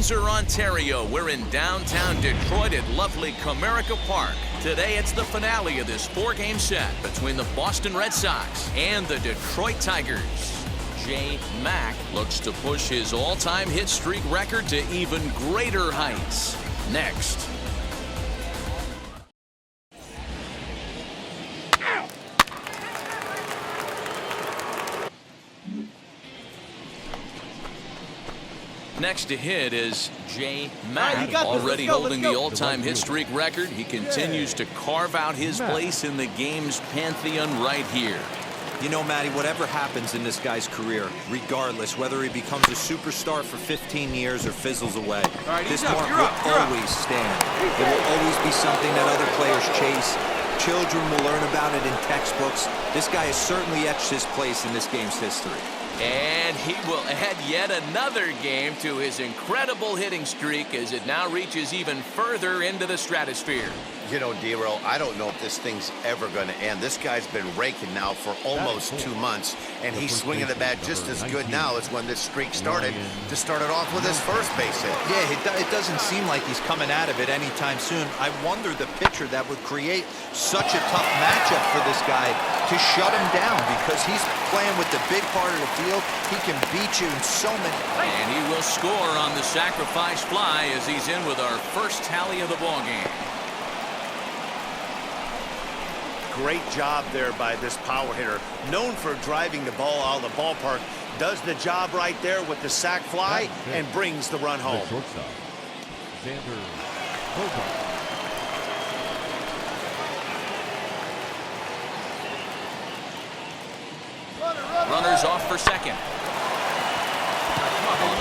Windsor, Ontario. We're in downtown Detroit at lovely Comerica Park. Today it's the finale of this 4-game set between the Boston Red Sox and the Detroit Tigers. J. Mack looks to push his all-time hit streak record to even greater heights. Next. Next to hit is J. Mack, already holding the all-time hit streak record. He continues to carve out his place in the game's pantheon right here. You know, Matty, whatever happens in this guy's career, regardless whether he becomes a superstar for 15 years or fizzles away, this mark will always stand. It will always be something that other players chase. Children will learn about it in textbooks. This guy has certainly etched his place in this game's history. And he will add yet another game to his incredible hitting streak as it now reaches even further into the stratosphere. You know, D-Roll, I don't know if this thing's ever going to end. This guy's been raking now for almost 2 months, and he's swinging the bat just as good now as when this streak started, to start it off with his first base hit. Yeah, it doesn't seem like he's coming out of it anytime soon. I wonder the pitcher that would create such a tough matchup for this guy to shut him down, because he's playing with the big part of the field. He can beat you in so many. And he will score on the sacrifice fly as he's in with our first tally of the ballgame. Great job there by this power hitter, known for driving the ball out of the ballpark. Does the job right there with the sac fly and brings the run home. Runners off for second.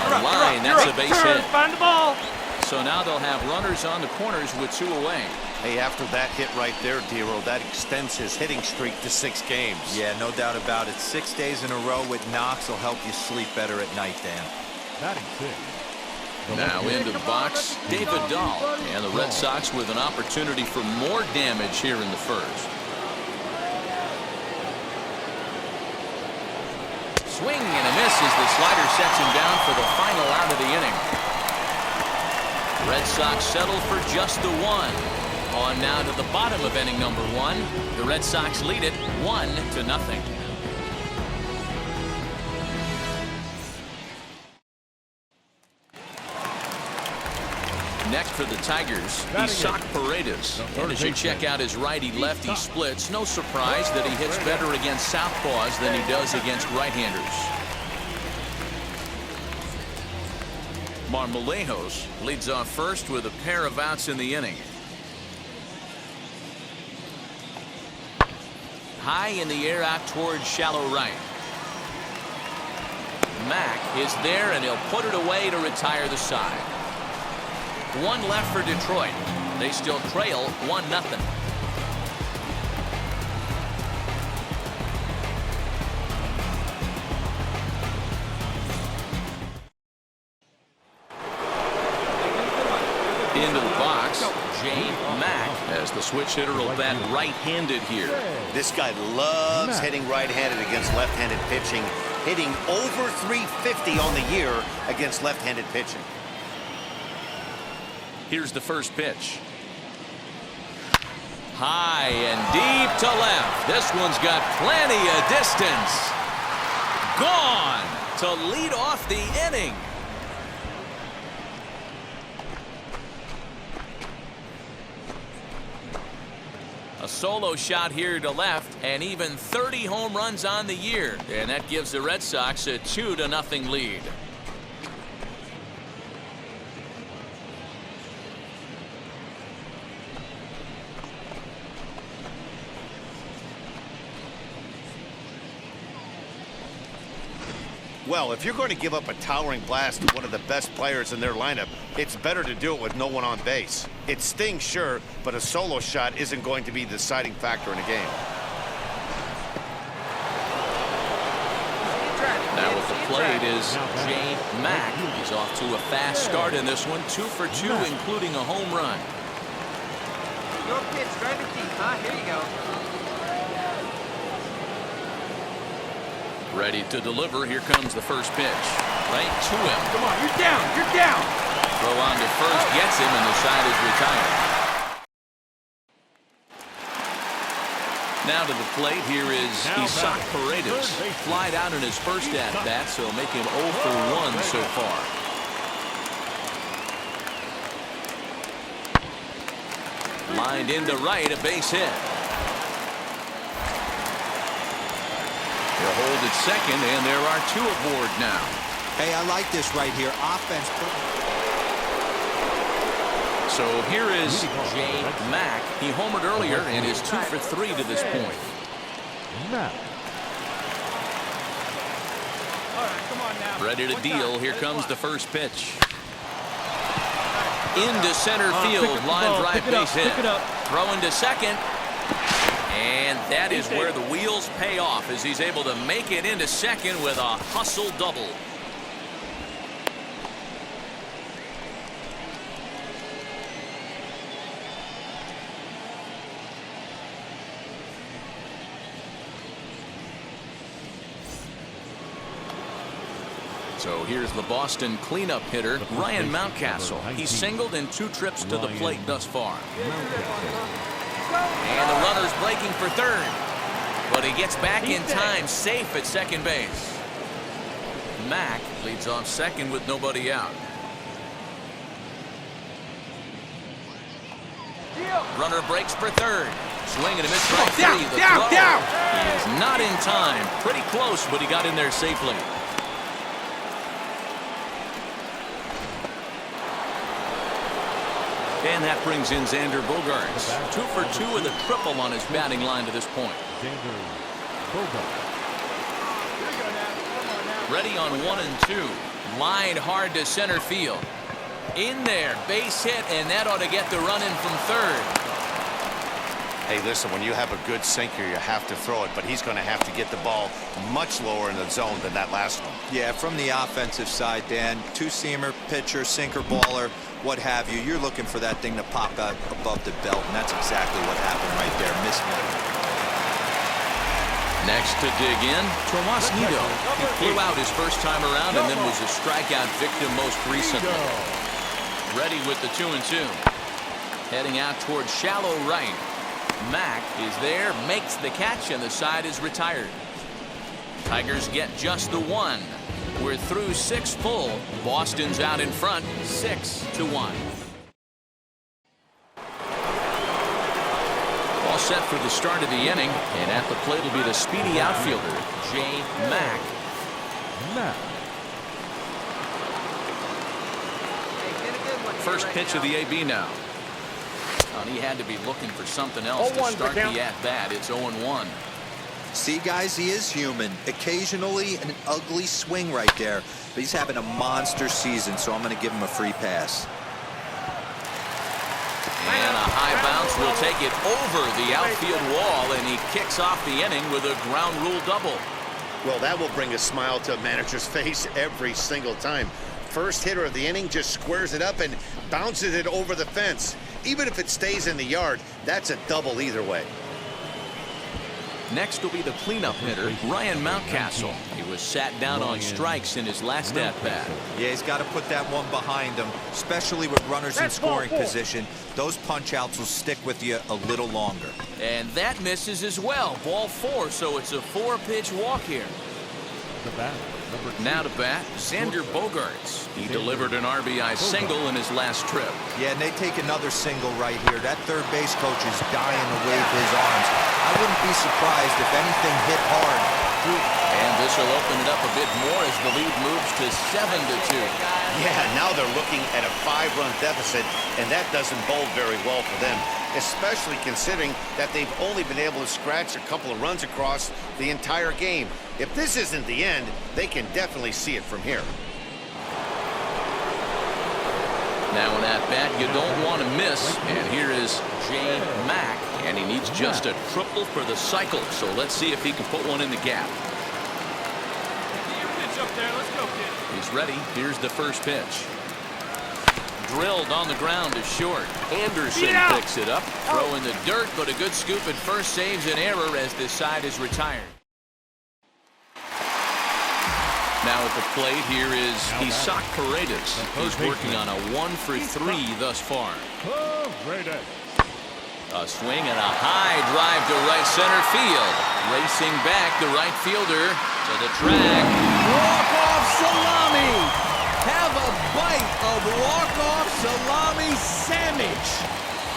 On the line, that's a base hit. Find the ball. So now they'll have runners on the corners with 2 away. Hey, after that hit right there, D-Roll, that extends his hitting streak to 6 games. Yeah, no doubt about it. 6 days in a row with knocks will help you sleep better at night, Dan. Now into the box, David Dahl. And the Red Sox with an opportunity for more damage here in the first. Swing and a miss as the slider sets him down for the final out of the inning. Red Sox settle for just the 1. On now to the bottom of inning number 1. The Red Sox lead it 1-0. Next for the Tigers, Isaac Paredes. And as you check out his righty-lefty splits, no surprise that he hits better against southpaws than he does against right-handers. Marmolejos leads off first with a pair of outs in the inning. High in the air out towards shallow right. Mack is there, and he'll put it away to retire the side. 1 left for Detroit. They still trail 1-0. Into the box, J. Mack, as the switch hitter will bat right-handed here. This guy loves hitting right-handed against left-handed pitching, hitting over 350 on the year against left-handed pitching. Here's the first pitch. High and deep to left. This one's got plenty of distance. Gone to lead off the inning. A solo shot here to left, and even 30 home runs on the year. And that gives the Red Sox a 2-0 lead. Well, if you're going to give up a towering blast to one of the best players in their lineup, it's better to do it with no one on base. It stings, sure, but a solo shot isn't going to be the deciding factor in a game. Now at the plate is J. Mack. He's off to a fast start in this one, 2 for 2, including a home run. Your pitch, drive it deep, huh? Here you go. Ready to deliver. Here comes the first pitch. Right to him. Come on, you're down, you're down. first gets him, and the side is retired. Now to the plate, here is Isaac Paredes. Flied out in his first at-bat, so make him 0 for 1 so far. Lined into right, a base hit. He'll hold at second, and there are 2 aboard now. Hey, I like this right here. Offense. So here is Jay Mack. He homered earlier and is 2 for 3 to this point. Ready to deal. Here comes the first pitch. Into center field. Line drive base hit. Throw into second. And that is where the wheels pay off as he's able to make it into second with a hustle double. So here's the Boston cleanup hitter, Ryan Mountcastle. He's singled in 2 trips to the plate thus far. And the runner's breaking for third. But he gets back in time, safe at second base. Mack leads off second with nobody out. Runner breaks for third. Swing and a miss right three. The throw. He is not in time. Pretty close, but he got in there safely. And that brings in Xander Bogaerts. 2 for 2 with a triple on his batting line to this point. Ready on 1 and 2. Lined hard to center field. In there, base hit, and that ought to get the run in from third. Hey, listen, when you have a good sinker, you have to throw it, but he's going to have to get the ball much lower in the zone than that last one. Yeah, from the offensive side, Dan, 2-seamer, pitcher, sinker, baller, what have you. You're looking for that thing to pop out above the belt, and that's exactly what happened right there. Mismatch. Next to dig in, Tomas Nido. He flew out his first time around and then was a strikeout victim most recently. Ready with the 2 and 2. Heading out towards shallow right. Mack is there, makes the catch, and the side is retired. Tigers get just the 1. We're through 6 full. Boston's out in front, 6-1. All set for the start of the inning, and at the plate will be the speedy outfielder, Jay Mack. First pitch of the AB now. And he had to be looking for something else to start the at-bat. It's 0-1. See, guys, he is human. Occasionally an ugly swing right there, but he's having a monster season, so I'm going to give him a free pass. And a high bounce will take it over the outfield wall, and he kicks off the inning with a ground rule double. Well, that will bring a smile to a manager's face every single time. First hitter of the inning just squares it up and bounces it over the fence. Even if it stays in the yard, that's a double either way. Next will be the cleanup hitter, Ryan Mountcastle. He was sat down on strikes in his last at-bat. Yeah, he's got to put that one behind him, especially with runners in scoring position. Those punch-outs will stick with you a little longer. And that misses as well. Ball 4, so it's a 4-pitch walk here. Now to bat, Xander Bogaerts. He delivered an RBI single in his last trip. Yeah, and they take another single right here. That third base coach is dying to wave his arms. I wouldn't be surprised if anything hit hard. And this will open it up a bit more as the lead moves to 7-2. Yeah, now they're looking at a 5-run deficit, and that doesn't bode very well for them, especially considering that they've only been able to scratch a couple of runs across the entire game. If this isn't the end, they can definitely see it from here. Now an at-bat you don't want to miss, and here is Jay Mack, and he needs just a triple for the cycle, so let's see if he can put one in the gap. He's ready. Here's the first pitch. Drilled on the ground to short. Anderson picks it up. Throw in the dirt, but a good scoop at first saves an error as this side is retired. Now Now at the plate here is Isaac Paredes. He's working on a 1-for-3 thus far. A swing and a high drive to right center field. Racing back, the right fielder to the track. Walk-off salami. Have a bite of walk-off salami sandwich.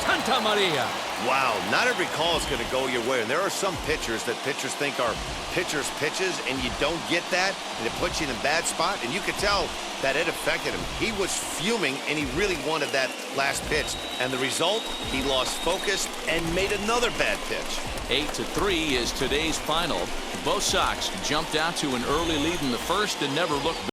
Santa Maria. Wow, not every call is going to go your way. And there are some pitchers that pitchers think are pitchers' pitches, and you don't get that, and it puts you in a bad spot. And you could tell that it affected him. He was fuming, and he really wanted that last pitch. And the result, he lost focus and made another bad pitch. 8-3 is today's final. Both Sox jumped out to an early lead in the first and never looked back.